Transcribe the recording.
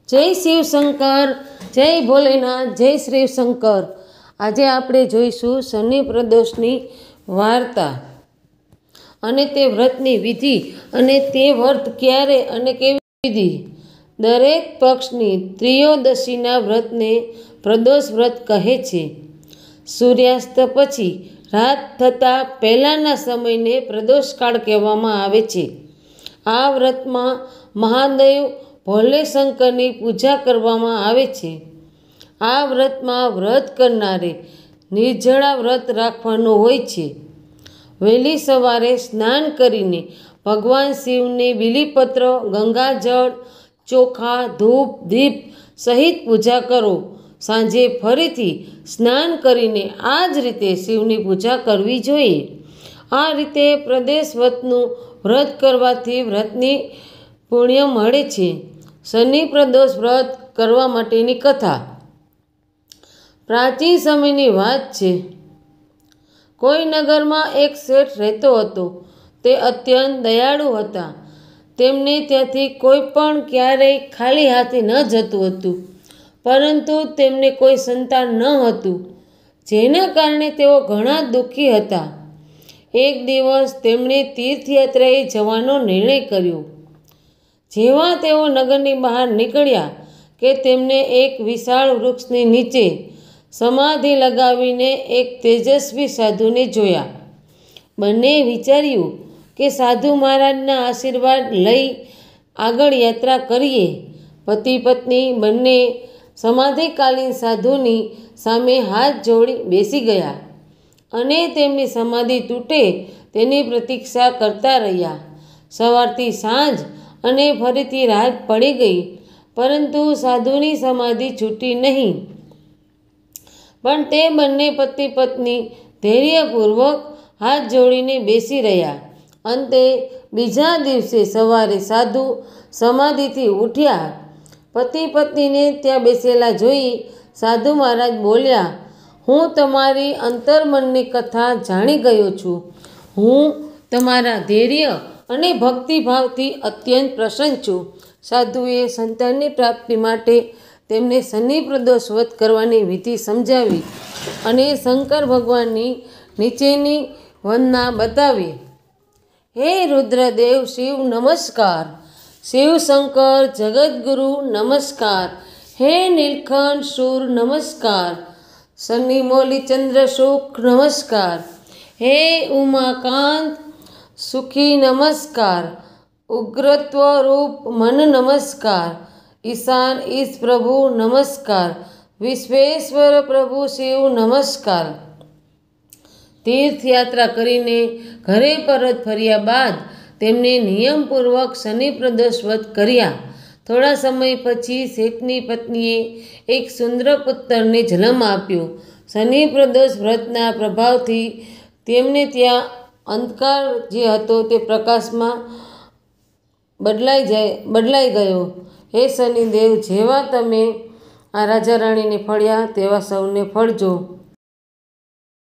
જય શિવ શંકર, જય ભોલેનાથ, જય શ્રી શંકર। આજે આપણે જોઈશું શનિ પ્રદોષની વાર્તા અને તે વ્રતની વિધિ અને તે વ્રત ક્યારે અને કેવી વિધિ। દરેક પક્ષની ત્રિયોદશીના વ્રતને પ્રદોષ વ્રત કહે છે। સૂર્યાસ્ત પછી રાત થતાં પહેલાંના સમયને પ્રદોષકાળ કહેવામાં આવે છે। આ વ્રતમાં મહાદેવ ભોલે શંકરની પૂજા કરવામાં આવે છે। આ વ્રતમાં વ્રત કરનારે નિર્જળા વ્રત રાખવાનું હોય છે। વહેલી સવારે સ્નાન કરીને ભગવાન શિવને બીલીપત્ર, ગંગાજળ, ચોખા, ધૂપ, દીપ સહિત પૂજા કરો। સાંજે ફરીથી સ્નાન કરીને આ જ રીતે શિવની પૂજા કરવી જોઈએ। આ રીતે પ્રદોષ વ્રતનું વ્રત કરવાથી વ્રતની પુણ્ય મળે છે। શનિ પ્રદોષ વ્રત કરવા માટેની કથા। પ્રાચીન સમયની વાત છે। કોઈ નગરમાં એક શેઠ રહેતો હતો। તે અત્યંત દયાળુ હતા। તેમને ત્યાંથી કોઈ પણ ક્યારેય ખાલી હાથે ન જતું હતું, પરંતુ તેમને કોઈ સંતાન ન હતું, જેના કારણે તેઓ ઘણા દુઃખી હતા। એક દિવસ તેમણે તીર્થયાત્રાએ જવાનો નિર્ણય કર્યો। જેવા તેઓ નગરની બહાર નીકળ્યા કે તેમને એક વિશાળ વૃક્ષની નીચે સમાધિ લગાવીને એક તેજસ્વી સાધુને જોયા। બંને વિચાર્યું કે સાધુ મહારાજના આશીર્વાદ લઈ આગળ યાત્રા કરીએ। પતિ પત્ની બંને સમાધિકાલીન સાધુની સામે હાથ જોડી બેસી ગયા અને તેમની સમાધિ તૂટે તેની પ્રતીક્ષા કરતા રહ્યા। સવારથી સાંજ અને ફરીથી રાત પડી ગઈ, પરંતુ સાધુની સમાધિ છૂટી નહીં। પણ તે બંને પતિ પત્ની ધૈર્યપૂર્વક હાથ જોડીને બેસી રહ્યા। અંતે બીજા દિવસે સવારે સાધુ સમાધિથી ઉઠ્યા। પતિ પત્નીને ત્યાં બેસેલા જોઈ સાધુ મહારાજ બોલ્યા, હું તમારી અંતર્મનની કથા જાણી ગયો છું। હું તમારા ધૈર્ય અને ભક્તિભાવથી અત્યંત પ્રસન્ન છું। સાધુએ સંતાનની પ્રાપ્તિ માટે તેમને શનિ પ્રદોષ વ્રત કરવાની વિધિ સમજાવી અને શંકર ભગવાનની નીચેની વંદના બતાવી। હે રુદ્રદેવ શિવ નમસ્કાર, શિવ શંકર જગદગુરુ નમસ્કાર, હે નીલકંઠ શૂર નમસ્કાર, શનિ મૌલી ચંદ્ર શુક નમસ્કાર, હે ઉમાકાંત સુખી નમસ્કાર, ઉગ્રત્વ રૂપ મન નમસ્કાર, ઈશાન ઈશ પ્રભુ નમસ્કાર, વિશ્વેશ્વર પ્રભુ શિવ નમસ્કાર। તીર્થયાત્રા કરીને ઘરે પરત ફર્યા બાદ તેમણે નિયમપૂર્વક શનિ પ્રદોષ વ્રત કર્યા। થોડા સમય પછી શેઠની પત્નીએ એક સુંદર પુત્રને જન્મ આપ્યો। શનિ પ્રદોષ વ્રતના પ્રભાવથી તેમને ત્યાં અંધકાર જે હતો તે પ્રકાશમાં બદલાઈ ગયો। હે શનિદેવ, જેવા તમે આ રાજા રાણીને ફળ્યા તેવા સૌને ફળજો।